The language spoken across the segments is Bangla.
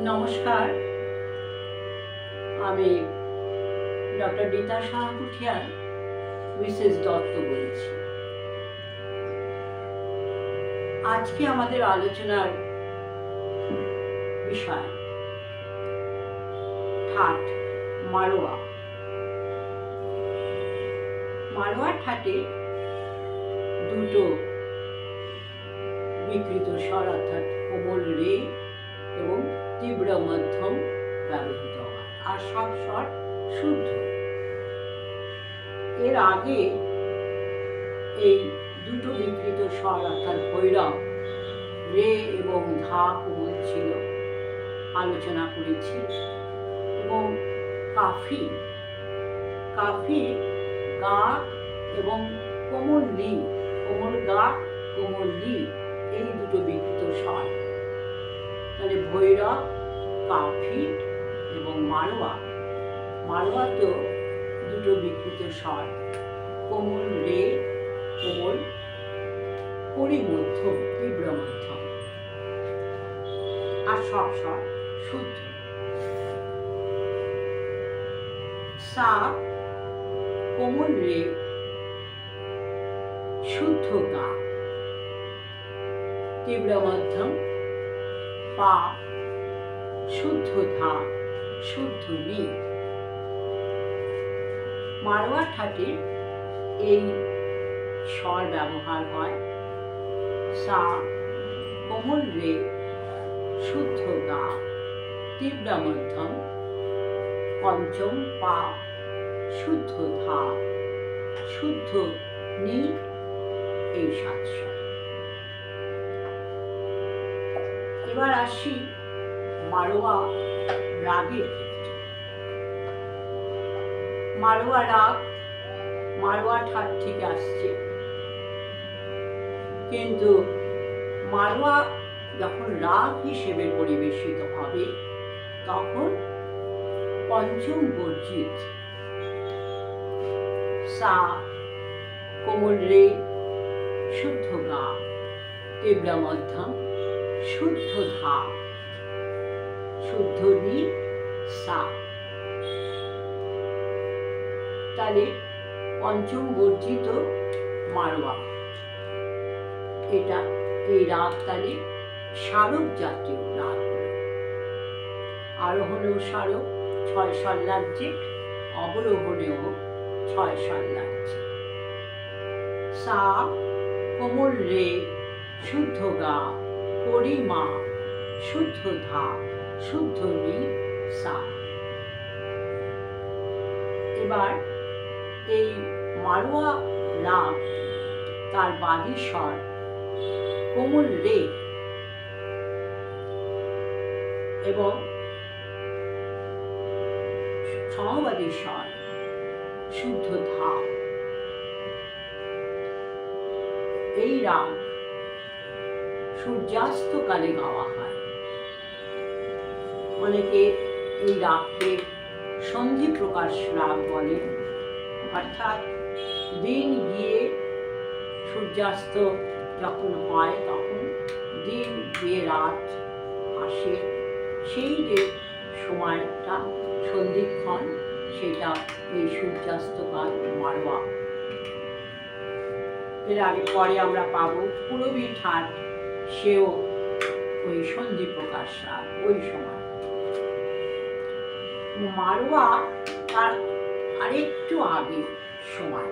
নমস্কার, আমি ডক্টর রীতা সাহাপুঠিয়ার মিসেস দত্ত বলছি। আজকে আমাদের আলোচনার বিষয় ঠাট, মারোয়া। মারোয়া ঠাটে দুটো বিকৃত স্বর অর্থাৎ কোমল রে এবং তীব্র মধ্যম ব্যবহৃত হয়, আর সব স্বর শুদ্ধ। এর আগে এই দুটো বিকৃত স্বর অর্থাৎ ভৈরব রে এবং ধা কোমল ছিল, আলোচনা করেছি। এবং কাফি কাফি গা এবং কোমল লি, কোমল গা কোমল লি, এই দুটো বিকৃত স্বর। তাহলে ভৈরব, কাফি এবং মারোয়া। মারোয়া তো দুটো বিকৃত স্বর, কোমল রে, কোমল পরিমধ্যম, তীব্র মধ্যম, আর সব স্বর শুদ্ধ। সা কোমল রে, শুদ্ধ গা, তীব্র মধ্যম, পা শুদ্ধ ধা, শুদ্ধ নি। মারোয়া ঠাটে এই স্বর ব্যবহার হয়। সা কোমল রে, শুদ্ধ গা, তীব্র মধ্যম, পঞ্চম পা শুদ্ধ ধা, শুদ্ধ নি, এই সাত স্বর। এবার আসি মারোয়া রাগের ক্ষেত্রে। মারোয়া রাগ মারোয়া ঠাট থেকে আসছে, কিন্তু মারোয়া যখন রাগ হিসেবে পরিবেশিত হবে তখন পঞ্চম বর্জিত সা কোমল রে, শুদ্ধ গা, তীব্র মধ্যম, শুদ্ধ ধা, শুদ্ধ নি, সা। তাহলে পঞ্চম বর্জিত মারোয়া, এটা এই রাগ তালে স্মারক জাতীয় রাগ। আরোহণেও স্মারক, 6 স্বর লাগছে, অবরোহণেও 6 স্বর লাগছে। সা কোমল রে, শুদ্ধ গা, পরিমা, শুদ্ধ ধা, শুদ্ধ নি, সা। এবার এই মারোয়া রাগ তার বাদী স্বর কোমল রে এবং সমবাদী স্বর শুদ্ধ ধা। এই রাগ সূর্যাস্তকালে গাওয়া হয়। অনেকে এই রাগকে সন্ধি প্রকাশ রাগ বলে, অর্থাৎ দিন গিয়ে সূর্যাস্ত যখন হয় তখন দিন গিয়ে রাত আসে, সেই যে সময়টা সন্ধিক্ষণ, সেটা এই সূর্যাস্তকাল মারোয়া। এর আগে পরে আমরা পাবো পুরবী ঠাট, সেও ওই সন্ধি প্রকাশ রাগ, ওই সময়। মারোয়া তার আরেকটু আগে সময়।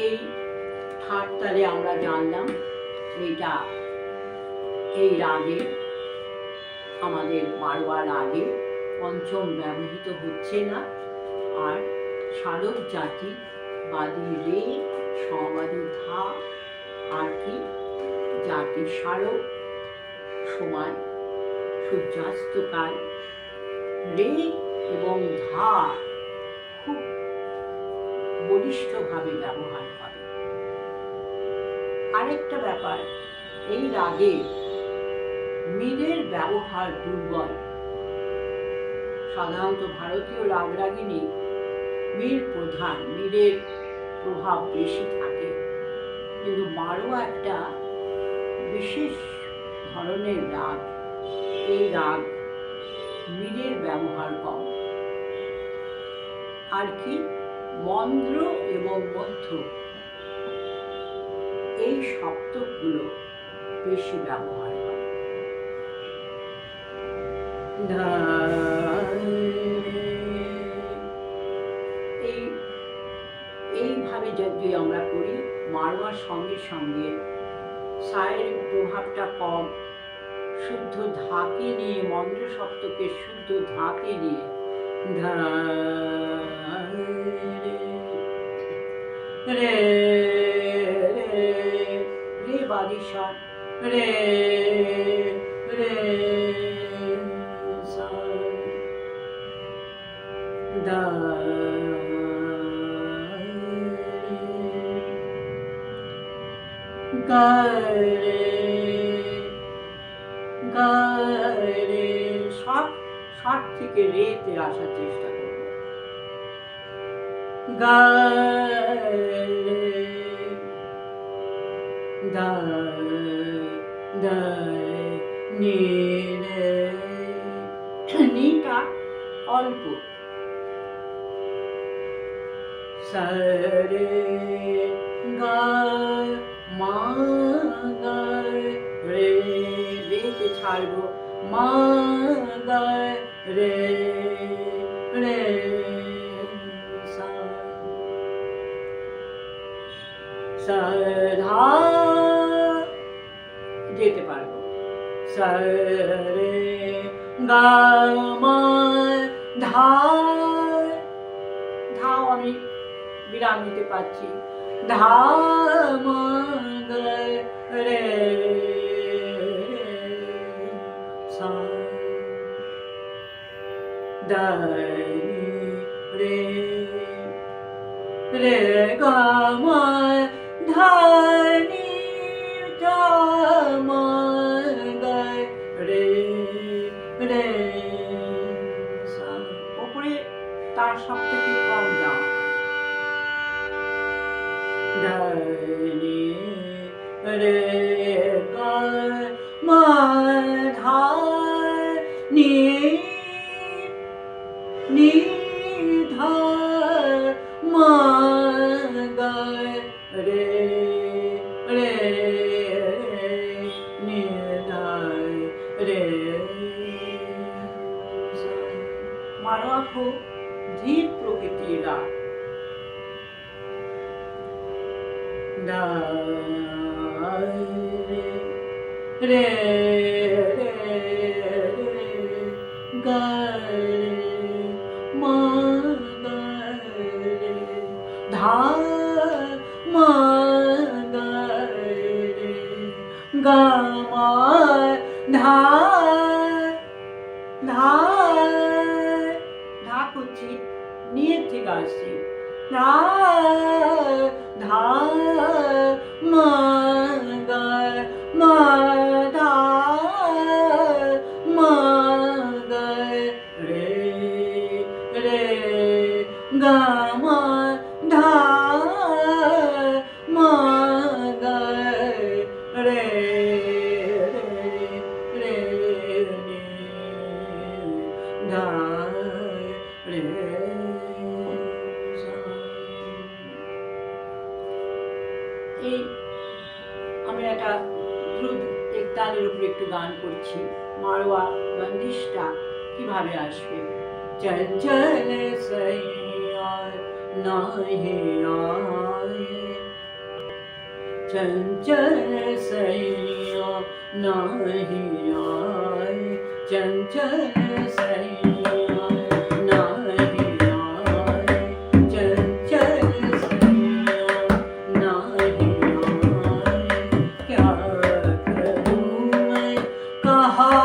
এই ঠাট তালে আমরা জানলাম এইটা, এই রাগে আমাদের মারোয়া রাগে পঞ্চম ব্যবহৃত হচ্ছে না, আর স্মারক জাতি বাদী রে, সমবাদী ধা, আর কি জাতি স্মারক, সময় সূর্যাস্তকাল, রে এবং ধা খুব বলিষ্ঠভাবে ব্যবহার করে। আরেকটা ব্যাপার, এই রাগে মীরের ব্যবহার দুর্বল। সাধারণত ভারতীয় রাগরাগিনী মীর প্রধান, মীরের প্রভাব বেশি থাকে, কিন্তু মারোয়া একটা বিশেষ ধরনের রাগ, এই রাগ মীরের ব্যবহার কম, আর কি মন্দ্র এবং মধ্য এই সপ্তকগুলো বেশি ব্যবহার করে। এইভাবে যদি আমরা করি, মারোয়ার সঙ্গে সঙ্গে সায়ের প্রভাবটা কম, শুদ্ধ ধাকে নিয়ে, মন্দ্র সপ্তকে শুদ্ধ ধাকে নিয়ে রে রে বাদিশা রে রে সা দা গারে গারে, সব সব থেকে রেতে আসার চেষ্টা করব। গারে দা দা নি রে, নিটা অল্প, সারে গা মা গা রে, রেতে ছাড়বো, মা গা রে রে সা সা ধা যেতে পারবো, সা রে গা মা ধা, ধাও আমি বিরাম দিতে পারছি, ধা মা গা রে সা দা রে রে গা মা ধা নি ধা মা গা রে রে সা, উপরে তার সব থেকে কম যাও, ধা নি রে গা মা ধা নি নি ধা মা গা রে রে নি ধা রে সা। মারোয়া খুব ধীর প্রকৃতির রাগ। দা রে রে গা রে মা গা রে ধা মা গা রে গা মা ধা ধা ধা করছি, নিয়ে থেকে আসছি, ধা ধা মা গা মা ধা মা গা রে রে গা মা ধা মা গা রে রে রে ধা রে সা। এই আমি একটা দ্রুত এক তালের উপরে একটু গান করছি, মারোয়া বন্দিশটা কিভাবে আসবে। চঞ্চল সৈয়া নাহি আয়ে, চঞ্চল সৈয়া নাহি আয়ে, চঞ্চল সৈয়া নাহি আয়ে, চঞ্চল সৈया नाहि आए, क्या करूं मैं कहाँ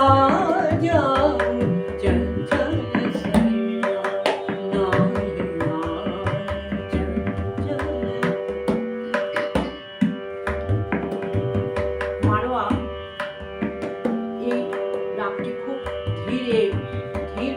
जाऊं, चंचल सैया नाहि आए, चंचल। মারোয়া এই রাগটি খুব ধীরে ধীর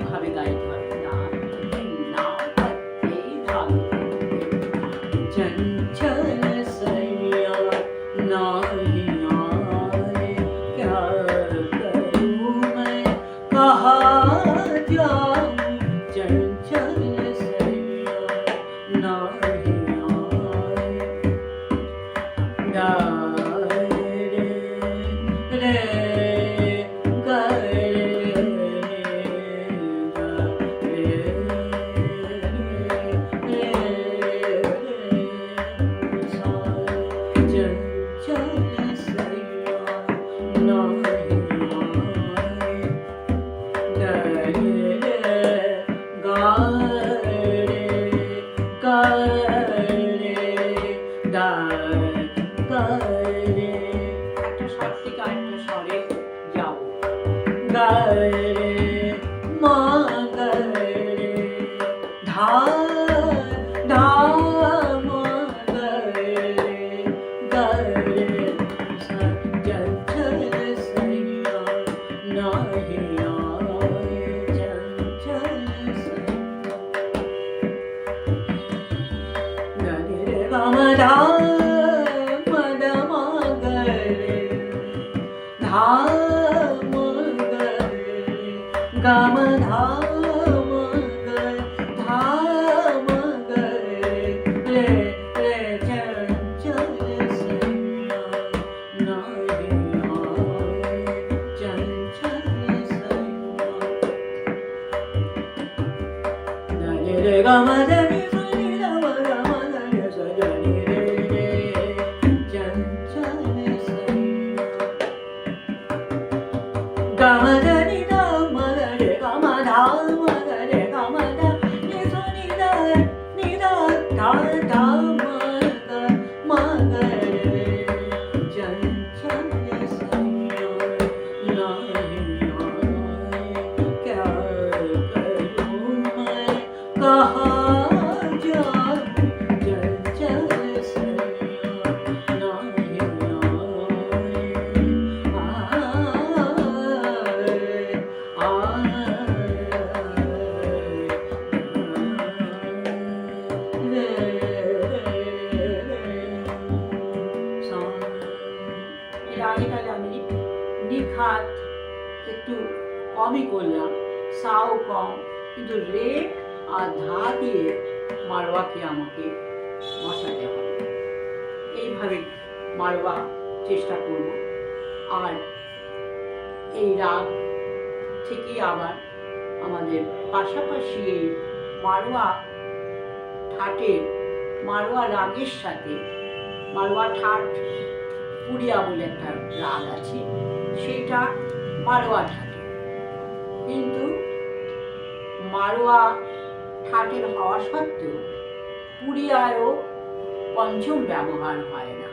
गा रे मा गा रे धा धा मा गा रे सा चल चल सैया नाही आए चल चल सैया गा रे गा मा धा मा धा मा गा रे धा मा गा रे गा मा धा मा गा धा मा गा रे रे चल चल सैया नाही आए चल चल सैया गा रे गा मा धा रे सा रे गा मा धा मा गा रे सा गा रे रे चल चल सैया गा मा धा रे गा मा गा रे गा मा धा मा गा रे गा मा धा रे सा नि धा धा धा मा गा रे चल चल सैया नाही आए क्या करूं मैं कहाँ जाऊं चल चल सैया नाही এর আগেকালে আমি নিখাত একটু কমই করলাম, সাও কম, কিন্তু রে আর ধা দিয়ে মারওয়াকে আমাকে বসাতে হবে। এইভাবে মারওয়া চেষ্টা করব। আর এই রাগ থেকে আবার আমাদের পাশাপাশি এই মারওয়া ঠাটের মারওয়া রাগের সাথে মারওয়া ঠাট পুরিয়া বলে একটা রাগ আছে, সেটা মারওয়া ঠাটে, কিন্তু মারওয়া ঠাটের হওয়া সত্ত্বেও পুরিয়ারও পঞ্চম ব্যবহার হয় না।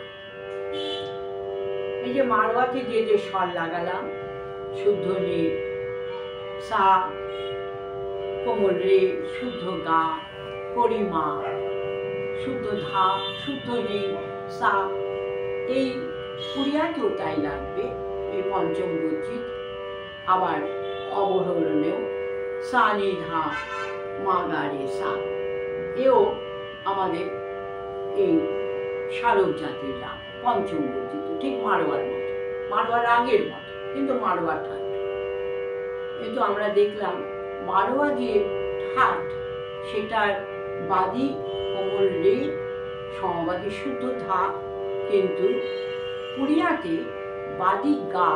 এই যে মারওয়াতে যে যে স্বর লাগালাম, শুদ্ধ রে, সা, কোমল রে, শুদ্ধ গা, পরিমা, শুদ্ধ ধা, শুদ্ধ রে, সা, এই পুরিয়াকেও তাই লাগবে, এই পঞ্চম গচ্ছিত। আবার অবরোহণেও সা নি ধা মা গা রে সা, এও আমাদের এই শারব জাতির রাগ, পঞ্চম গচ্ছিত, ঠিক মারওয়ার মতো, মারওয়ার রাগের মতো, কিন্তু মারওয়া ঠাট। কিন্তু আমরা দেখলাম মারওয়া যে ঠাট, সেটার বাদী কোমল রে, সমবাদী শুদ্ধ ধা, কিন্তু পুরিয়াতে বাদী গা,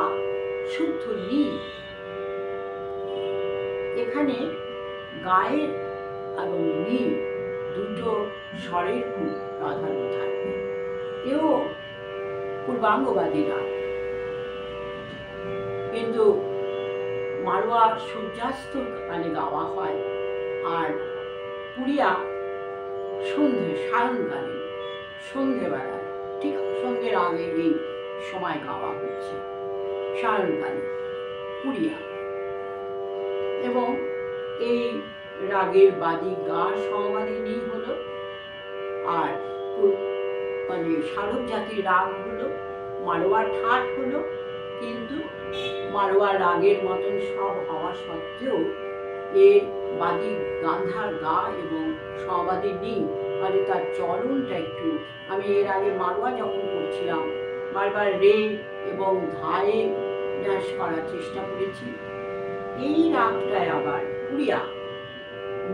শুদ্ধ নি। এখানে গায়ের এবং নি দুটো স্বরের খুব প্রাধান্য থাকবে। এও পূর্বাঙ্গবাদী রাগ, কিন্তু মারওয়া সূর্যাস্ত কালে গাওয়া হয়, আর পুরিয়া সন্ধে, সায়ংকালে, সন্ধেবেলায়, ঠিক সন্ধ্যের আগে এই সময় গাওয়া হচ্ছে, সায়ংকালে পুরিয়া। এবং এই রাগের বাদী গা সমবাদী নি হলো, আর মানে শারব জাতির রাগ হলো, মারওয়া ঠাট হলো, কিন্তু মারওয়া রাগের মতন সব হওয়া সত্ত্বেও এর বাদী গান্ধার গা এবং সমবাদী নি, মানে তার চরণটা একটু, আমি এর আগে মারওয়া যখন করছিলাম বারবার রে এবং ধায়ে ন্যাস করার চেষ্টা করেছি। এই রাগটায় আবার পুরিয়া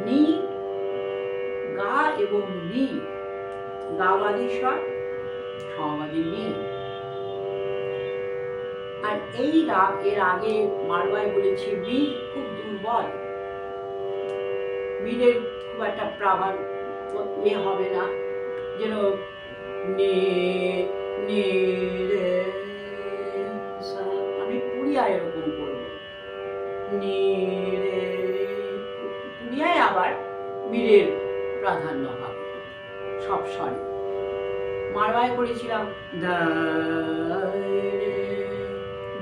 নি, গা এবং নি, গাবাদী স্বর, সমবাদী নি। আর এই রাগ এর আগে মারওয়ায় বলেছি মিল খুব দুর্বল, মিলের খুব একটা প্রাধান্য হবে না, যেন নে নে রে সা, আমি পুরিয়ায় এরকম করবো, নে রে, পুরিয়ায় আবার মিলের প্রাধান্য হবে সব স্বরে। মারওয়ায় করেছিলাম দা রে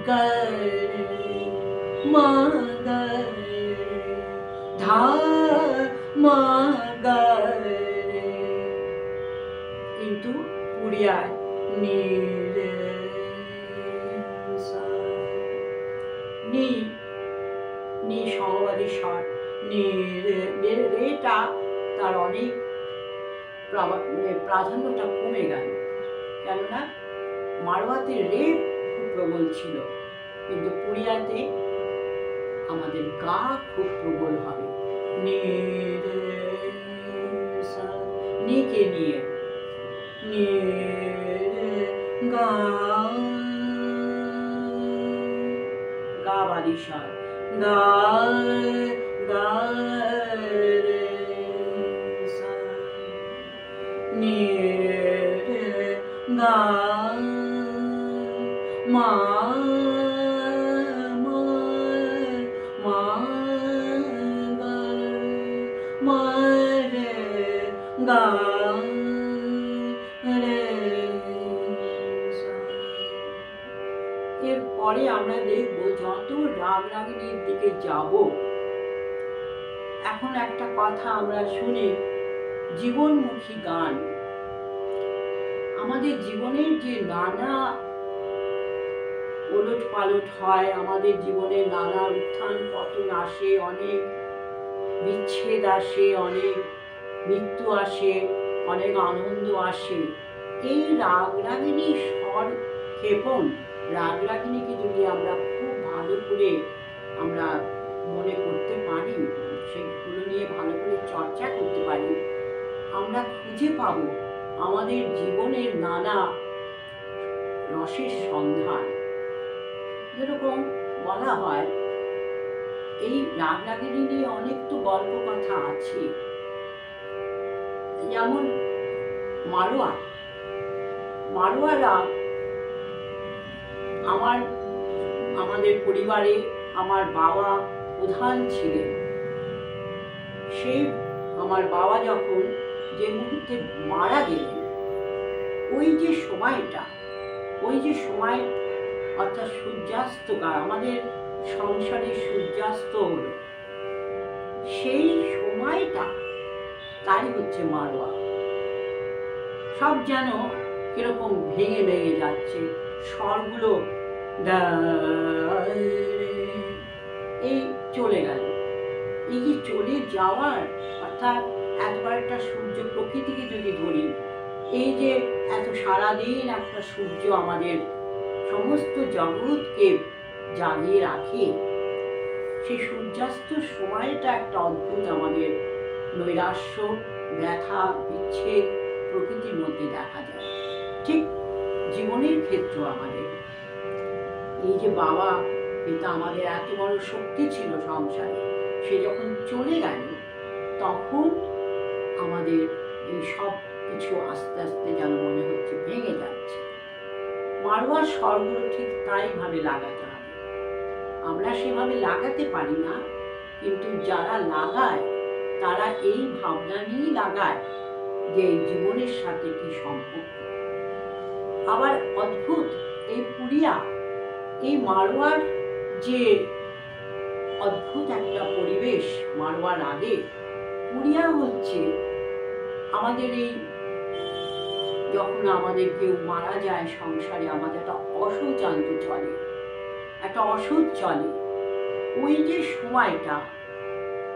গা রে মা গা ধা মা গা রে। কিন্তু উড়িয়ায় নি রে সা, নি নি সমবাদী স্বর, নি রে, রেটা তার অনেক প্রাধান্যটা কমে গেল, কেননা মারওয়াতে রে খুব প্রবল ছিল, কিন্তু পুরিয়াতে আমাদের গা খুব প্রবল হবে। নি রে সা, নিকে নিয়ে নি রে গা, গা বাদি স্বর, গা গা রে সা, নি রে গা মা মা মা গা মা রে গা রে সা। এরপরে আমরা দেখব যত রাগ রাগিনীর দিকে যাব, এখন একটা কথা আমরা শুনি, জীবনমুখী গান। আমাদের জীবনের যে নানা ওলট পালট হয়, আমাদের জীবনে নানা উত্থান পতন আসে, অনেক বিচ্ছেদ আসে, অনেক মৃত্যু আসে, অনেক আনন্দ আসে। এই রাগ রাগিনী স্বর ক্ষেপণ, রাগ রাগিনীকে যদি আমরা খুব ভালো করে আমরা মনে করতে পারি, সেগুলো নিয়ে ভালো করে চর্চা করতে পারি, আমরা খুঁজে পাব আমাদের জীবনের নানা রসের সন্ধান। যেরকম বলা হয়, এই রাগ রাগিনী নিয়ে অনেক তো গল্প কথা আছে, যেমন মারোয়ারা আমাদের পরিবারে আমার বাবা প্রধান ছিলেন। সেই আমার বাবা যখন যে মুহূর্তে মারা গেলেন, ওই যে সময় অর্থাৎ সূর্যাস্তকাল, আমাদের সংসারে সূর্যাস্ত হলো, সেই সময়টা তাই হচ্ছে মারোয়া। সব যেন কিরকম ভেঙে ভেঙে যাচ্ছে, স্বরগুলো এই চলে গেল। এই যে চলে যাওয়ার অর্থাৎ একবার একটা সূর্য প্রকৃতিকে যদি ধরি, এই যে এত সারাদিন একটা সূর্য আমাদের সমস্ত জগৎকে জ্বালিয়ে রাখে, সেই সূর্যাস্তর সময়টা একটা অদ্ভুত আমাদের নৈরাশ্য, ব্যথা, বিচ্ছেদ প্রকৃতির মধ্যে দেখা যায়। ঠিক জীবনের ক্ষেত্র আমাদের এই যে বাবা পিতা আমাদের এত বড় শক্তি ছিল সংসারে, সে যখন চলে গেল, তখন আমাদের এই সব কিছু আস্তে আস্তে যেন মনে হচ্ছে ভেঙে যাচ্ছে। মারোয়ার স্বরগুলো ঠিক তাই ভাবে লাগাতে হবে। আমরা সেভাবে লাগাতে পারি না, কিন্তু যারা লাগায় তারা এই ভাবনা নিয়েই লাগায় যে এই জীবনের সাথে কি সম্পর্ক। আবার অদ্ভুত এই পুরিয়া, এই মারোয়ার যে অদ্ভুত একটা পরিবেশ, মারোয়ার আগে পুরিয়া হচ্ছে আমাদের এই যখন আমাদের কেউ মারা যায় সংসারে, আমাদের একটা অশৌচান্ত চলে, একটা অসুখ চলে। ওই যে সময়টা,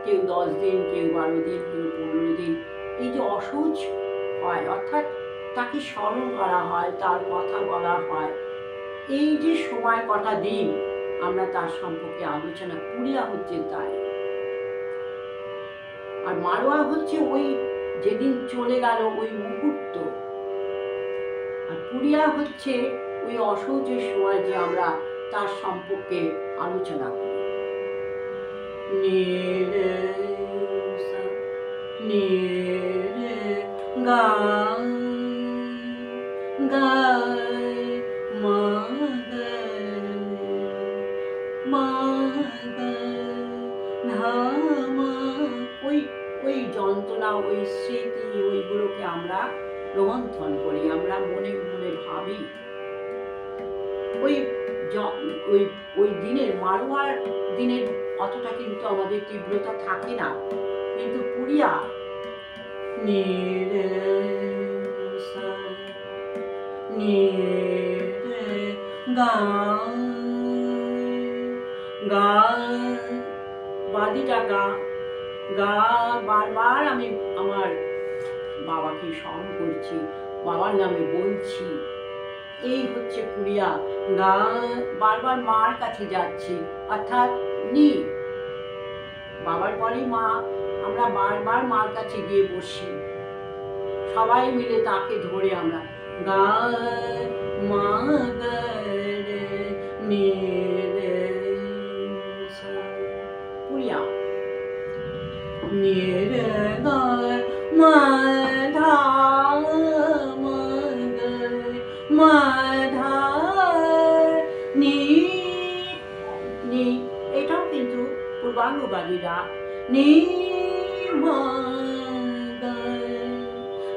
কেউ 10 দিন, কেউ 12 দিন, কেউ 15 দিন, এই যে অসৌচ হয়, অর্থাৎ তাকে স্মরণ করা হয়, তার কথা বলা হয়, এই যে সময় কটা দিন আমরা তার সম্পর্কে আলোচনা, পুরিয়া হচ্ছে তাই। আর মারোয়া হচ্ছে ওই যেদিন চলে গেল ওই মুহূর্ত, আর পুরিয়া হচ্ছে ওই অসহ্যের সময় যে আমরা তার সম্পর্কে আলোচনা করি। নীরে সা, নীরে গা গা মা গা মা গা ধা মা। ওই যন্ত্রণা, ওই স্মৃতি, ওইগুলোকে আমরা রোমন্থন করি, আমরা মনে মনে ভাবি। ওই ওই ওই দিনের মারোয়ার দিনের অতটা কিন্তু আমাদের তীব্রতা থাকে না, কিন্তু পুরিয়া নিরে সা নিরে গা গা বাদিটা গা গা বারবার আমি আমার বাবাকে স্মরণ করছি, বাবার নামে বলছি। এই হচ্ছে পুরিয়া। গা বারবার মার কাছে যাচ্ছি, অর্থাৎ নি বাবার পরে মা, আমরা বারবার মার কাছে গিয়ে বসি, সবাই মিলে তাকে ধরে আমরা গা মা নি রে সা পুরিয়া নি রে গা মা ধা মা মা ধা নি নি, এটাও কিন্তু পূর্বাঙ্গবাদী রাগ। নি মা গা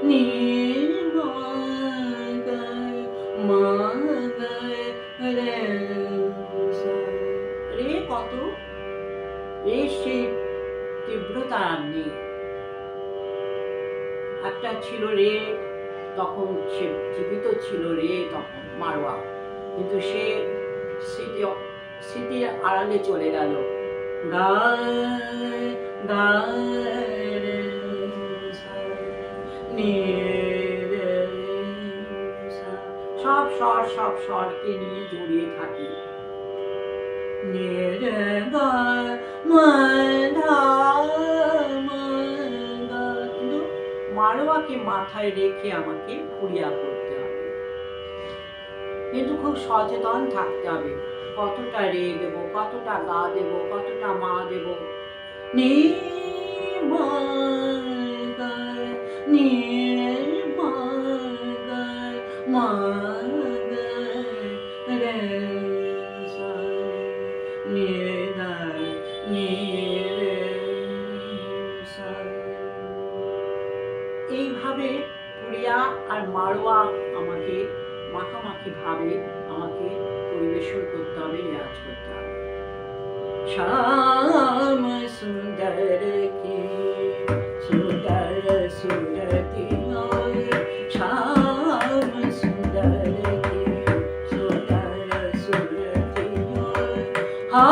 নি মা গা মা গা রে সা। রে কত, রে সে তীব্রতা আর নেই। একটা ছিল রে, তখন সে জীবিত ছিল রে, তখন মারোয়া, কিন্তু সে স্মৃতির আড়ালে চলে গেল। গা গা রে সা নি রে সা, সব স্বরকে নিয়ে জড়িয়ে থাকি। নি রে গা মা ধা মা গা, কিন্তু মারোয়াকে মাথায় রেখে আমাকে পুরিয়া করতে হবে, কিন্তু খুব সচেতন থাকতে হবে। কতটা রে দেব, কতটা গা দেব, কতটা মা দেব। নি মা গা নি মা গা মা গা রে সা নি গা নি রে সা। এইভাবে পুরিয়া আর মারোয়া আমাকে মাখামাখি ভাবে আমাকে পরিবেশন করতে হবে, রেয়াজ করতে হবে। শ্যাম সুন্দর কি সুন্দর সুরতি নয়, শ্যাম সুন্দর কি সুন্দর সুরতি নয়,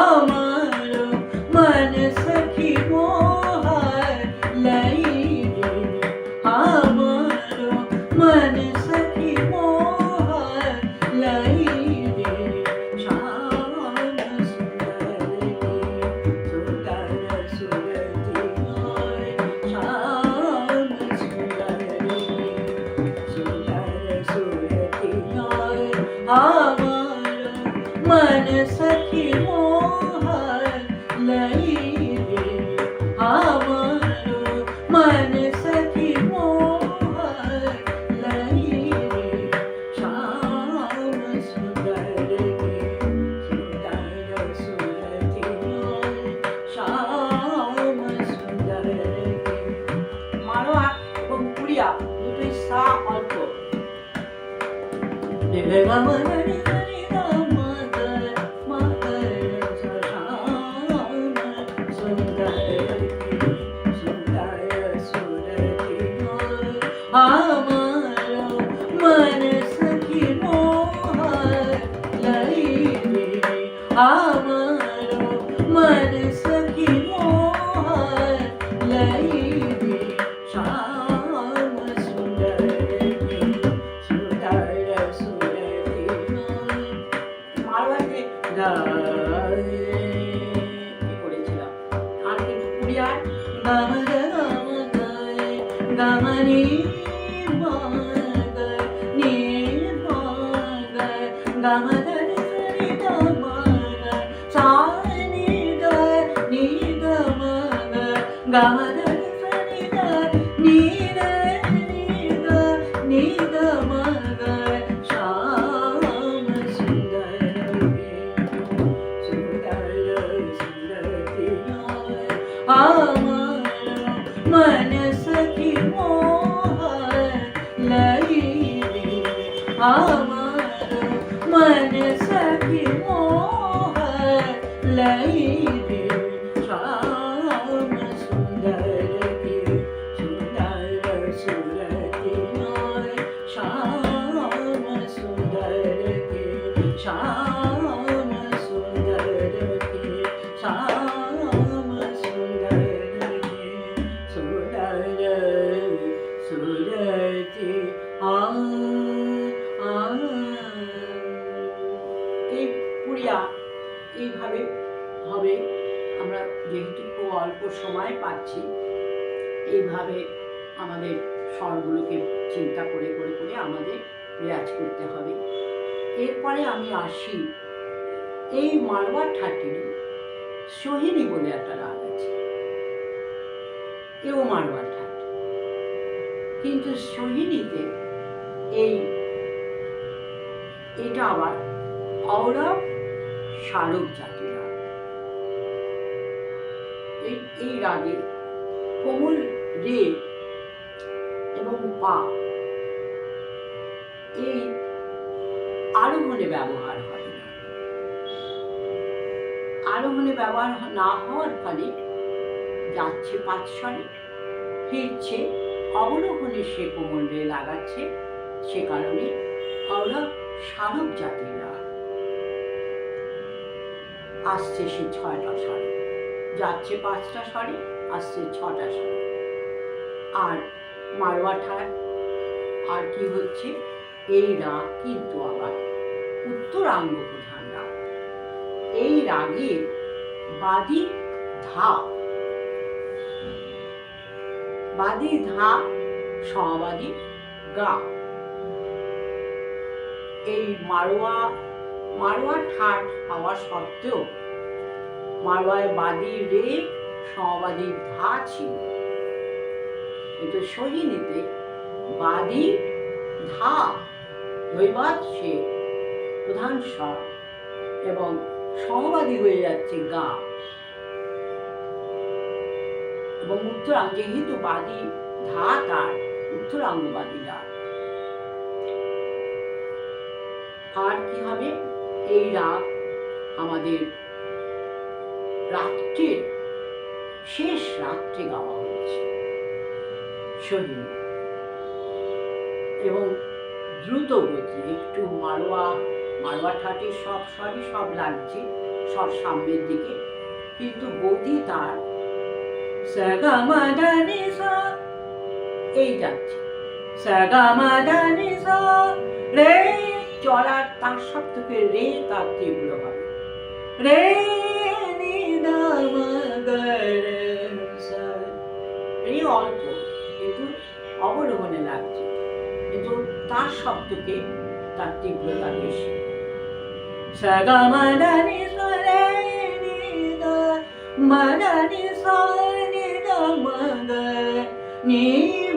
আমার মন সখী মোহ লাই রে, আমার মন সখী মোহ লাই রে, শ্যাম সুন্দর কি সুন্দর সুরতি নয়, শ্যাম সুন্দর কি সুন্দর সুরতি নয়, আমার মন সখী মোহ লাই রে, আমার মন সখী মোহ লাই রে, শ্যাম সুন্দর কি সুন্দর সুরতি নয়, শ্যাম সুন্দর কি। মারোয়া এবং পুরিয়া দুটোই সা অল্প। রে গা মা রে রে গা মা গা মা গা সা, শ্যাম সুন্দর কি সুন্দর সুরতি নয়, আমার মন সখী মোহ লাই রে, আমার মন সখী মোহ লাই রে, শ্যাম সুন্দর কি সুন্দর সুরতি নয়। মারোয়াকে কি করেছিলাম, আর কিন্তু পুরিয়ার গামা গামা গায় গামা নি মা গায় নি মা গায় গামা রে রে গামা গায় সা নি গায় নি গামা গায় গামা রে রে গায় নি রে নি গায় নি গামা গায়, শ্যাম সুন্দর কি সুন্দর সুরতি নয়, আমার মন সখী মোহ লাই রে, আমার মন সখী মোহ लहरी श्याम सुंदर की सुंदर सुरती आए श्याम सुंदर की श्याम सुंदर की श्याम सुंदर की सुंदर सुरती এই পুরিয়া এইভাবে হবে। আমরা যেহেতু খুব অল্প সময় পাচ্ছি, এইভাবে আমাদের স্বরগুলোকে চিন্তা করে করে করে আমাদের রেয়াজ করতে হবে। এরপরে আমি আসি এই মারওয়ার ঠাটির সোহিনী বলে একটা রাগ আছে, এও মারওয়ার ঠাট, কিন্তু সোহিনীতে এটা আবার অওরাব শারব জাতি রাগ। এই রাগে কোমল রে এবং পা এই আরোহণে ব্যবহার হয় না। আরোহণে ব্যবহার না হওয়ার ফলে যাচ্ছে 5 স্বরে, ফিরছে অবরোহণে সে কোমল রে লাগাচ্ছে, সে কারণে অওরাব শারব জাতির রাগ। আসছে সে 6টা স্বরে, যাচ্ছে 5টা স্বরে, আসছে 6টা স্বরে। আর মারওয়া ঠাট আর কি হচ্ছে, এই রাগ কিন্তু আবার উত্তরাঙ্গ প্রধান রাগ। এই রাগে বাদী ধা, বাদী ধা সমাবাদী গা। এই মারওয়া ঠাট হওয়া সত্ত্বেও মারওয়ায় বাদী রে সমাবাদী ধা ছিল, কিন্তু সোহিনীতে বাদী ধা দৈবাত সে প্রধান স্বর এবং সমবাদী হয়ে যাচ্ছে গা। এবং উত্তরাঙ্গ, যেহেতু বাদী ধা তার উত্তরাঙ্গবাদী রাগ। আর কি হবে, এই রাগ আমাদের রাত্রের শেষ রাত্রে গাওয়া হচ্ছে সোহিনী, এবং দ্রুত গতি, একটু মারওয়া ঠাটের সব স্বরই সব লাগছে সব সামনের দিকে, কিন্তু গতি তার সাগামাদানি সা এই যাচ্ছে, সাগামাদানি সা রে চড়ার তার সব থেকে রে তার তীব্র হবে, রে রে অল্প কিন্তু অবরোহণে লাগছে, কিন্তু তার শব্দকে তার তীব্রতা বেশি। সাগামাদানি সা রে নি দা মাদানি সা নি দা মা নি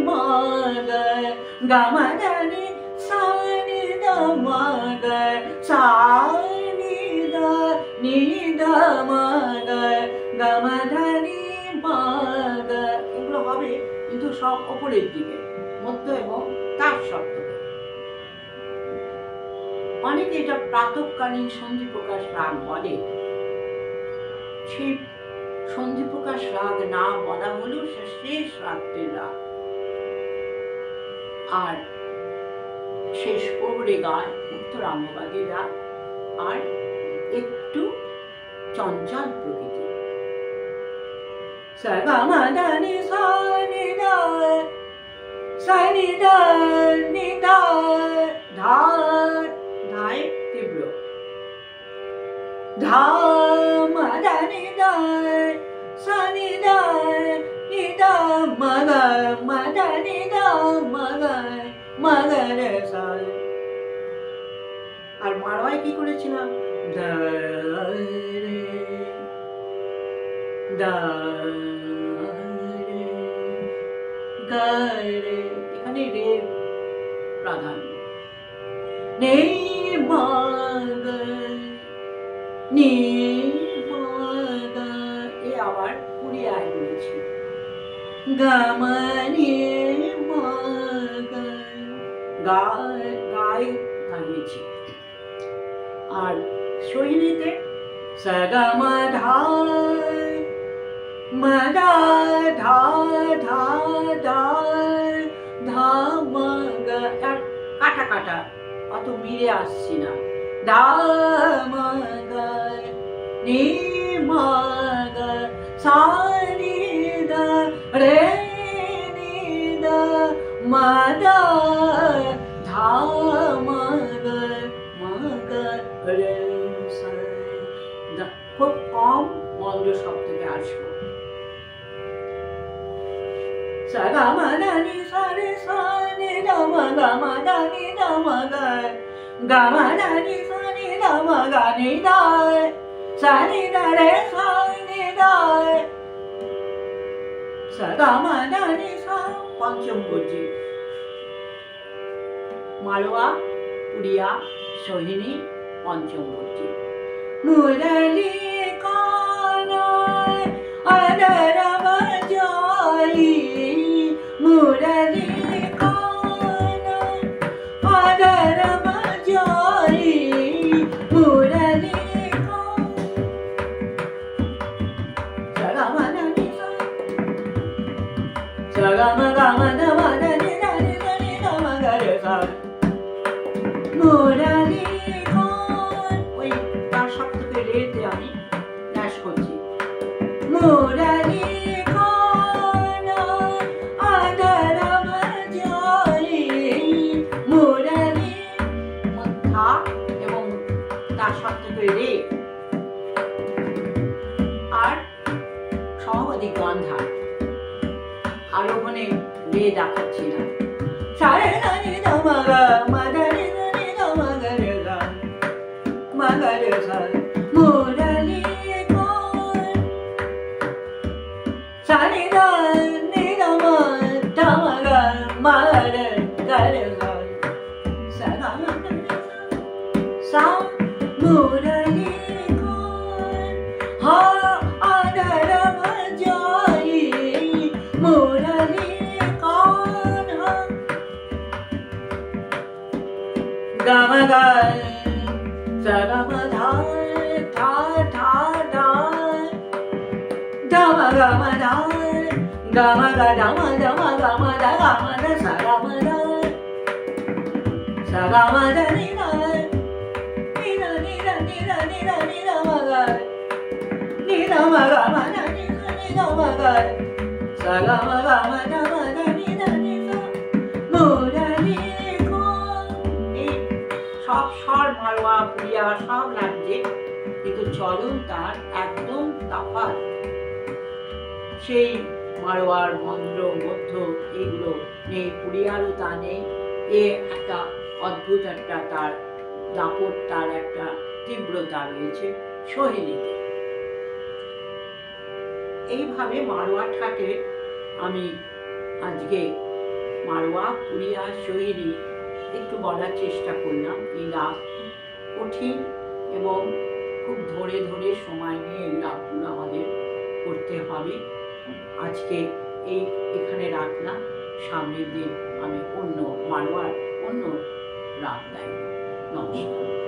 মা গা গামাদানি সা নি দা মা গা সা নি দা মা গা গামাদানি মা গা। এগুলো হবে কিন্তু সব ওপরের দিকে, মধ্য এবং তার শব্দ। অনেকে এটা প্রাতঃকালীন সন্ধি প্রকাশ রাগ বলে, সেই সন্ধি প্রকাশ রাগ না বলা হলেও সে শেষ রাত্রের রাগ। আর শেষ প্রহরে গায় উত্তরাঙ্গবাদী রাগ, আর একটু চঞ্চল প্রকৃতি। সাগামাদানি সা নি দা সা নি দা নি দা ধা ধায় তীব্র, ধা মাদানি দা সা নি দা নি দা মা গা মাদানি দা মা গা রে সা। আর মারওয়ায় কি করেছিলাম, দা রে দা রে গা রে, এখানে রে প্রাধান্য, নে মা গা নি মা গা। এ আবার পুরিয়ায় বলেছি, গা মা নি মা গা, গায়ে দাঁড়িয়েছি। আর সোহিনীতে সগমধা মদা ধা ধা ধা ধা মগ, কাটা কাটা, অত মিলে আসছি না। ধা মগ নি মগ সা নি দা রে নি দা মদা ধা মগ মগ রে সা। খুব কম মন্দ শব্দকে আসবো। সগমধনি সারে সানি দম গমধনি দম গ গমধনি সানি দম গনি দায় সানি দরে সানি দায়। সগমধনি সা পঞ্চম গতি। মালওয়া, উড়িয়া, সোহিনী পঞ্চম গতি। মুরলি কানায় আদর বাজাই, মুরলি কানায় আদর বাজাই, মুরলি সগমধনি সা সগমগমধনি ধনি ধনি ধম গরে সা। মুরলি ওই তার শব্দকে রেতে আমি ন্যাস করছি। মুরলি আদর বাজাই, মুরলি থা এবং তার শব্দকে রে আর সহবাদী গান্ধার আরোহণে রে দেখাচ্ছি না। সারে ধনি ধম গ মধনি ধনি ধম গরে গা মগরে সা। মুরলি সানি ধনি ধম ধম গ মগরে গরে গা সগমধনি সা। মুরলি হা আদর বাজাই, মুরলি কান গম গ সগমধা ধা ধা ধা ধম গমধা গম গ ধম ধম গমধ গমধ সগমধ সগমধনি নি নি নি নি নি নি ধম গ নি ধম গমধনি নি ধম গ সগম গম ধম ধনি ধনি সা। মুরলি সব স্বর মালওয়া, উড়িয়া সব লাগছে, কিন্তু চলন তার একদম তফাৎ। সেই মারওয়ার মন্দ্র মধ্য এগুলো নেই, উড়িয়ারও তা নেই। এ একটা অদ্ভুত একটা তার দাপট, তার একটা তীব্রতা রয়েছে সোহিনীতে। এইভাবে মারওয়াটাকে আমি আজকে মারওয়া, উড়িয়া, সোহিনী একটু বলার চেষ্টা করলাম। এই রাগ কঠিন এবং খুব ধরে ধরে সময় নিয়ে এই রাগগুলো আমাদের করতে হবে। আজকে এখানে রাখলাম, সামনের দিন আমি অন্য মারওয়ার অন্য রাগ গাইব। নমস্কার।